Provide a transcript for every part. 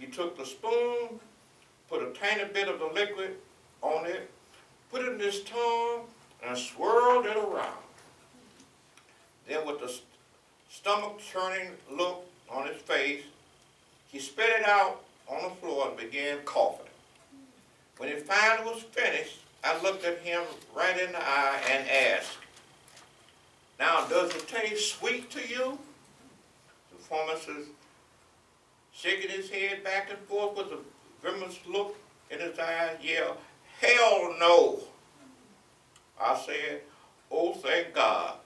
He took the spoon, put a tiny bit of the liquid on it, put it in his tongue, and swirled it around. Then with the stomach-churning look on his face, he spit it out on the floor and began coughing. When he finally was finished, I looked at him right in the eye and asked, "Now, does it taste sweet to you?" The pharmacist, shaking his head back and forth with a grimace look in his eye, yelled, "Hell no!" I said, "Oh, thank God.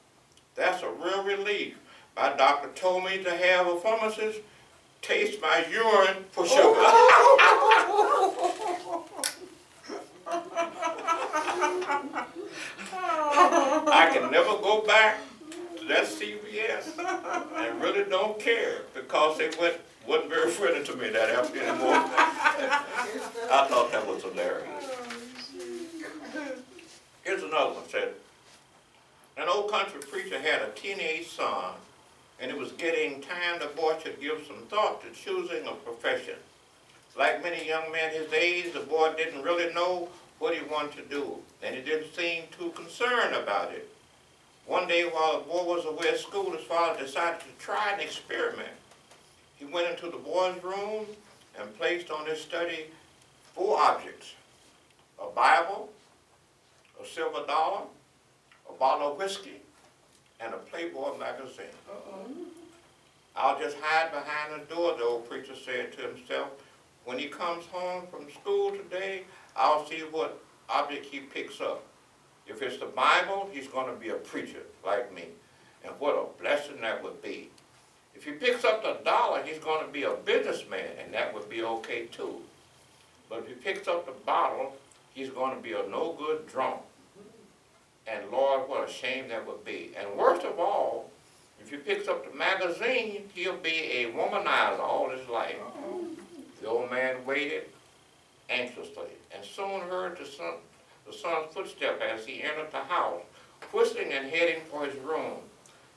That's a real relief. My doctor told me to have a pharmacist taste my urine for sugar." I can never go back to that CVS and really don't care because they wasn't very friendly to me that afternoon anymore. I thought that was hilarious. Here's another one. Said, an old country preacher had a teenage son, and it was getting time the boy should give some thought to choosing a profession. Like many young men his age, the boy didn't really know what he wanted to do, and he didn't seem too concerned about it. One day while the boy was away at school, his father decided to try an experiment. He went into the boy's room and placed on his study 4 objects: a Bible, a silver dollar, a bottle of whiskey, and a Playboy magazine. "I'll just hide behind the door," the old preacher said to himself. "When he comes home from school today, I'll see what object he picks up. If it's the Bible, he's going to be a preacher like me. And what a blessing that would be. If he picks up the dollar, he's going to be a businessman, and that would be okay too. But if he picks up the bottle, he's going to be a no-good drunk. And Lord, what a shame that would be. And worst of all, if he picks up the magazine, he'll be a womanizer all his life." The old man waited anxiously and soon heard the son's footsteps as he entered the house, whistling and heading for his room.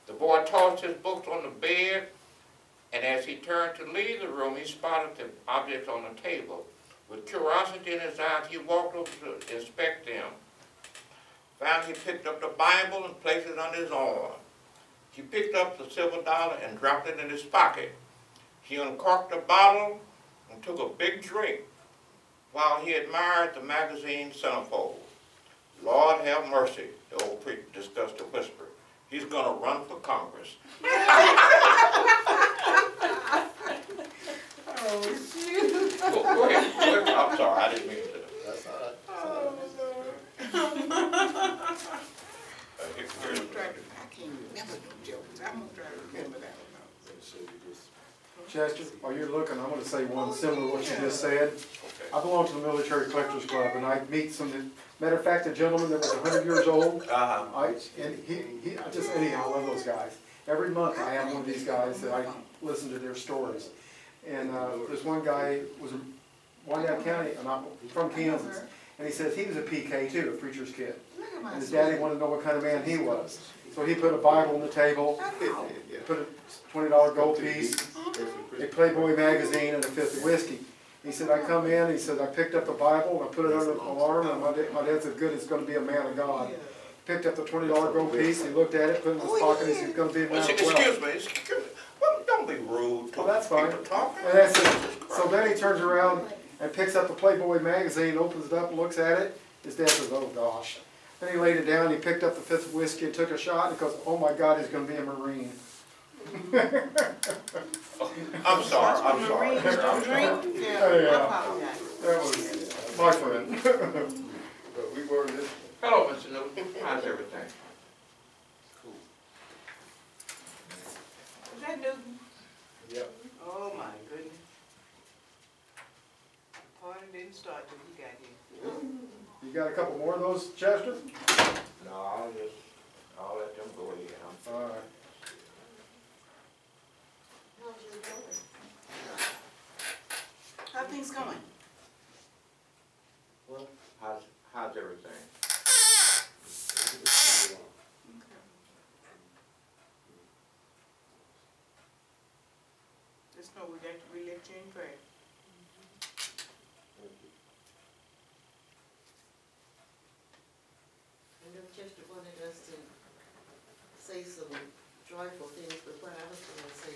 The boy tossed his books on the bed, and as he turned to leave the room, he spotted the objects on the table. With curiosity in his eyes, he walked over to inspect them. Finally, he picked up the Bible and placed it under his arm. He picked up the silver dollar and dropped it in his pocket. He uncorked the bottle and took a big drink while he admired the magazine centerfold. "Lord have mercy," the old preacher discussed a whisper. "He's going to run for Congress." Oh, shoot. Go ahead. I'm sorry, I didn't mean to. That's all right. I can't remember no jokes. I'm going to try to remember that one. Chester, while you're looking, I'm going to say one similar to what you just said. Okay. I belong to the Military Collectors Club, and I meet some, matter of fact, a gentleman that was 100 years old. Anyhow, I love those guys. Every month I have one of these guys that I listen to their stories. And there's one guy was in Wyandotte County, and I'm from Kansas, and he says he was a PK too, a preacher's kid. And his daddy wanted to know what kind of man he was. So he put a Bible on the table, put a $20 gold piece, a Playboy magazine, and a fifth of whiskey. He said, I come in, he said, I picked up the Bible, and I put it under my arm, and my dad said, good, it's going to be a man of God. Picked up the $20 gold piece, he looked at it, put it in his pocket, he said, it's going to be a man of wealth. Excuse me. Well, don't be rude to that's fine. people talking. And that's it. So then he turns around and picks up the Playboy magazine, opens it up and looks at it. His dad says, oh gosh. Then he laid it down, he picked up the fifth of whiskey and took a shot, and he goes, oh my God, he's going to be a Marine. I'm sorry. Yeah. That was my friend. But we were this. Hello, Mr. Newton. How's everything? Is that Newton? Yep. Oh my goodness. The party didn't start till he got here. You got a couple more of those, Chester? No, I'll let them go ahead. All right. How things going? Well, how's everything? Just know we got to re-let you in prayer. say some joyful things, but what I was gonna say,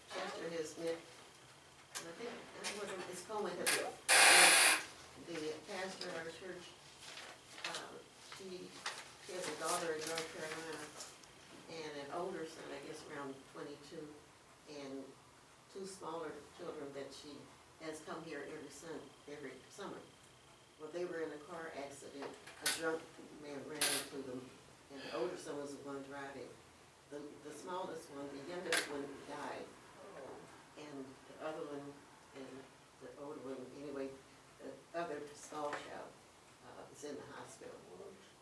Chester has met, and I think, it's Coleman, the pastor of our church, she has a daughter in North Carolina, and an older son, I guess around 22, and 2 smaller children that she has come here every summer. Well, they were in a car accident. A drunk man ran into them, and the older son was the one driving. The smallest one, the youngest one, died, and the other one, and the older one, anyway, the other small child is in the hospital.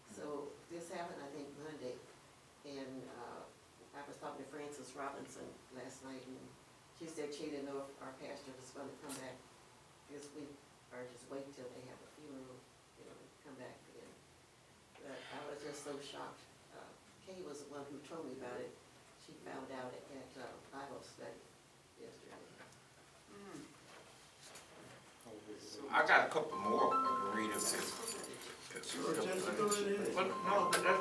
So this happened, I think, Monday, and I was talking to Frances Robinson last night, and she said she didn't know if our pastor was going to come back this week or just wait till they have a funeral, you know, come back then. But I was just so shocked. Kay was the one who told me about it. She found out at Bible study yesterday. I got a couple more to read if it's. Well, no, but that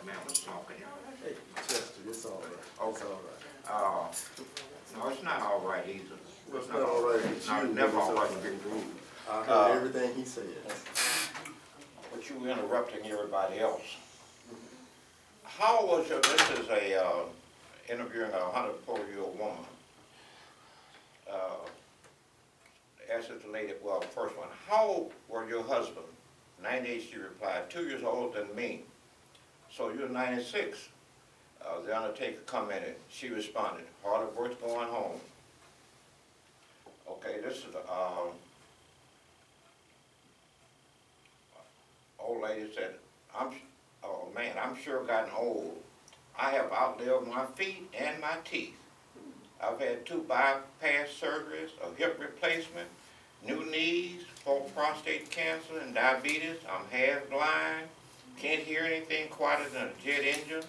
man was talking. Hey, Chester, it's all right. Okay. It's all right. No, it's not all right either. Well, it's not all right with It's not, you, never but it's all right all with right. you. I heard everything he said. But you were interrupting everybody else. How was your, this is a, interviewing a 104-year-old woman. Asked the lady, well, the first one, how old were your husband? 98, she replied, 2 years older than me. So you're 96. The undertaker commented, she responded, hardly worth going home. Okay, this is old lady said, oh man, I'm sure gotten old. I have outlived my feet and my teeth. I've had 2 bypass surgeries, a hip replacement, new knees, 4 prostate cancer and diabetes. I'm half blind, can't hear anything quieter than a jet engine.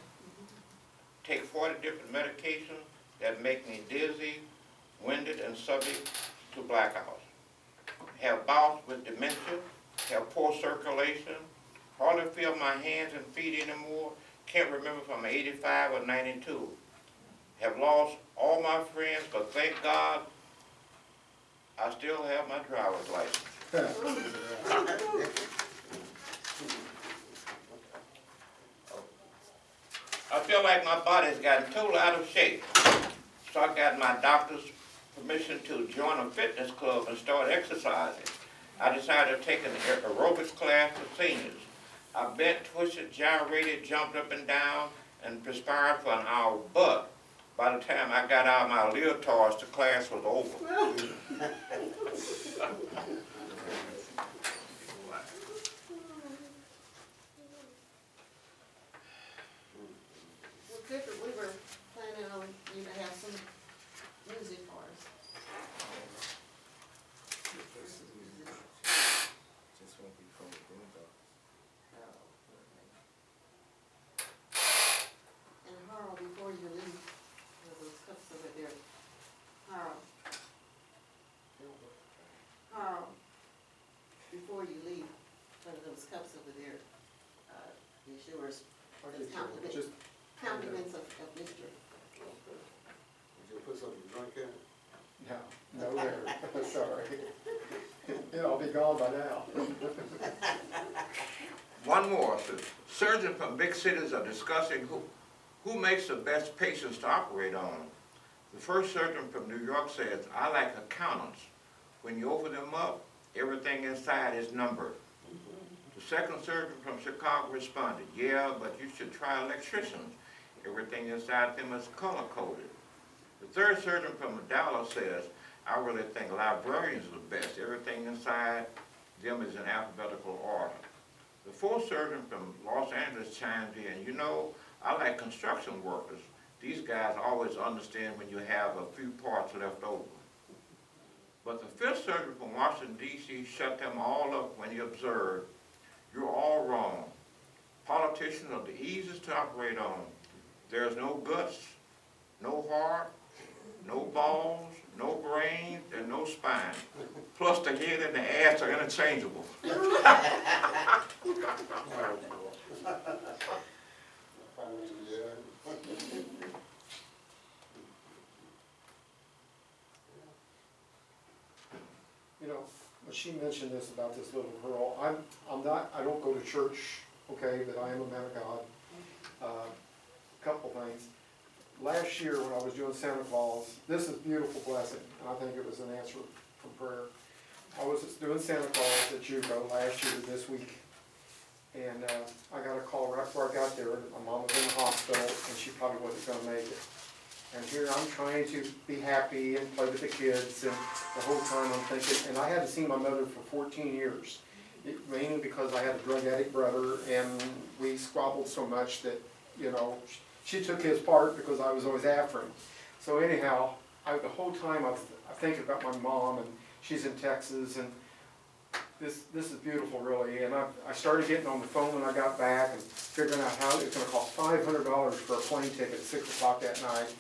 Take 40 different medications that make me dizzy, winded, and subject to blackouts. Have bouts with dementia, have poor circulation, hardly feel my hands and feet anymore, can't remember if I'm 85 or 92. Have lost all my friends, but thank God I still have my driver's license. I feel like my body's gotten totally out of shape. So I got my doctor's permission to join a fitness club and start exercising. I decided to take an aerobics class for seniors. I bent, twisted, gyrated, jumped up and down, and perspired for an hour, but by the time I got out of my leotards, the class was over. Well, Clifford, we were planning on you to have some music for us. Just won't be from the Boondocks. And Harl, before you leave, those cups over there. Harl, before you leave, one of those cups over there, is yours for the compliment. Just, Compliments of Mr. Would you put something to drink in? no there, sorry. It'll be gone by now. One more. Surgeons from big cities are discussing who makes the best patients to operate on. The first surgeon from New York says, I like accountants. When you open them up, everything inside is numbered. The second surgeon from Chicago responded, yeah, but you should try electricians. Everything inside them is color-coded. The third surgeon from Dallas says, I really think librarians are the best. Everything inside them is in alphabetical order. The fourth surgeon from Los Angeles chimed in, you know, I like construction workers. These guys always understand when you have a few parts left over. But the fifth surgeon from Washington, D.C. shut them all up when he observed, you're all wrong. Politicians are the easiest to operate on. There's no guts, no heart, no balls, no brain, and no spine. Plus the head and the ass are interchangeable. Yeah. know, when she mentioned this about this little girl, I don't go to church, okay, but I am a man of God. Couple things. Last year when I was doing Santa Claus, this is a beautiful blessing, and I think it was an answer from prayer. I was doing Santa Claus at Juco last year this week, and I got a call right before I got there. My mom was in the hospital, and she probably wasn't going to make it. And here I'm trying to be happy and play with the kids, and the whole time I'm thinking, and I hadn't seen my mother for 14 years, mainly because I had a drug addict brother, and we squabbled so much that, you know, she took his part because I was always after him. So anyhow, the whole time I'm thinking about my mom, and she's in Texas, and this is beautiful, really. And I started getting on the phone when I got back and figuring out how it's going to cost $500 for a plane ticket at 6 o'clock that night.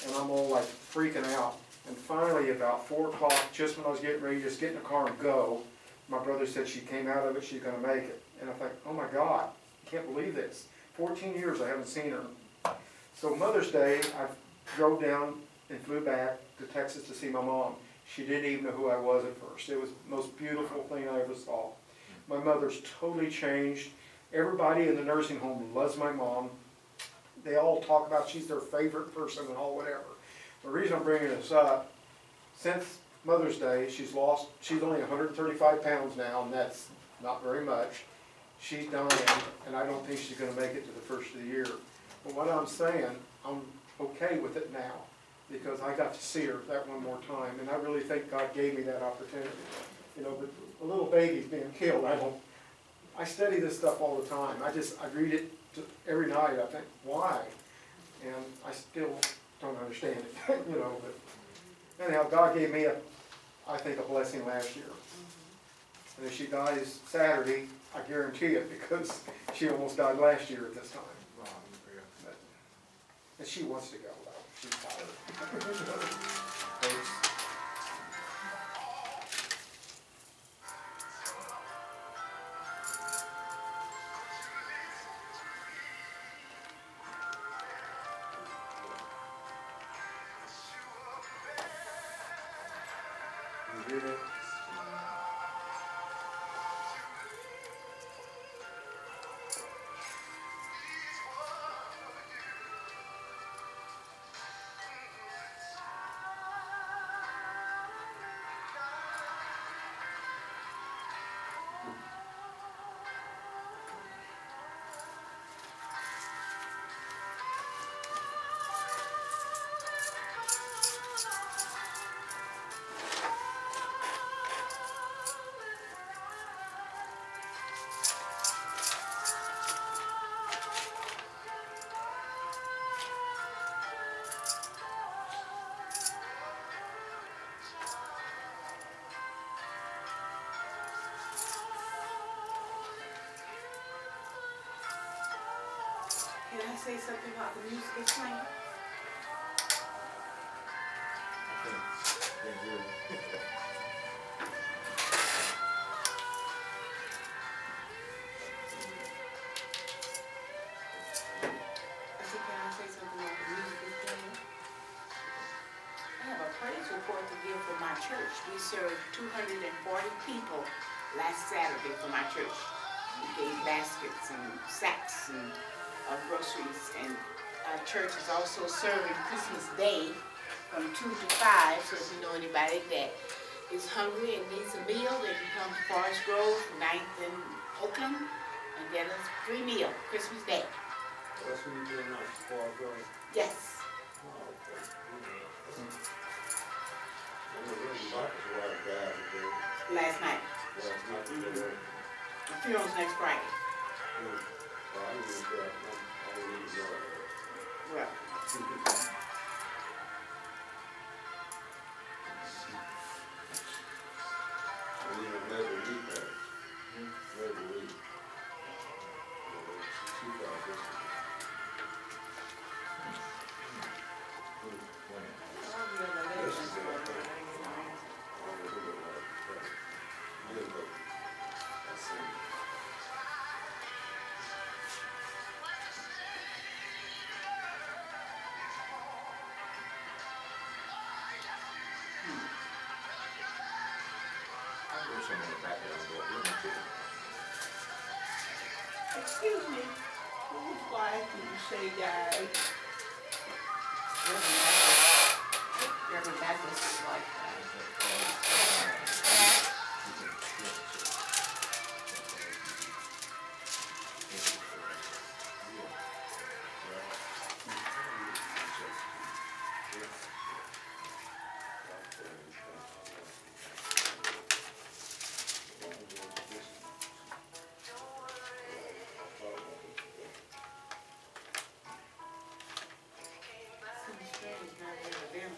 And I'm all like freaking out. And finally, about 4 o'clock, just when I was getting ready to just get in the car and go, my brother said she came out of it, she's going to make it. And I thought, oh my God, I can't believe this. 14 years I haven't seen her. So Mother's Day, I drove down and flew back to Texas to see my mom. She didn't even know who I was at first. It was the most beautiful thing I ever saw. My mother's totally changed. Everybody in the nursing home loves my mom. They all talk about she's their favorite person and all whatever. The reason I'm bringing this up, since Mother's Day, she's only 135 pounds now, and that's not very much. She's dying, and I don't think she's going to make it to the first of the year. But what I'm saying, I'm okay with it now, because I got to see her that one more time, and I really think God gave me that opportunity. You know, but a little baby's being killed. I study this stuff all the time. I read it every night. I think, why? And I still don't understand it, you know. But anyhow, God gave me I think, a blessing last year. And if she dies Saturday, I guarantee it, because she almost died last year at this time. But, and she wants to go, though. She's tired. You hear that? Can I say something about the music it's playing? I said, can I say something about the music it's playing? I have a praise report to give for my church. We served 240 people last Saturday for my church. We gave baskets and sacks and groceries, and our church is also serving Christmas Day from 2 to 5, so if you know anybody that is hungry and needs a meal, they can come to Forest Grove, 9th and Oakland, and get a free meal, Christmas Day. That's when you doing that, Forest Grove? Yes. Oh, okay. I know there's a lot of guys there. Last night. Last night, they were. The funeral's next Friday. Well, I didn't know that. I don't even know that. Well, I need a level week back. Level week. She got this. This is it, I think. I don't know who it was, but you look. I see. Excuse me, whose wife did you say died? Reverend Baptist's wife. Seems strange not hearing them.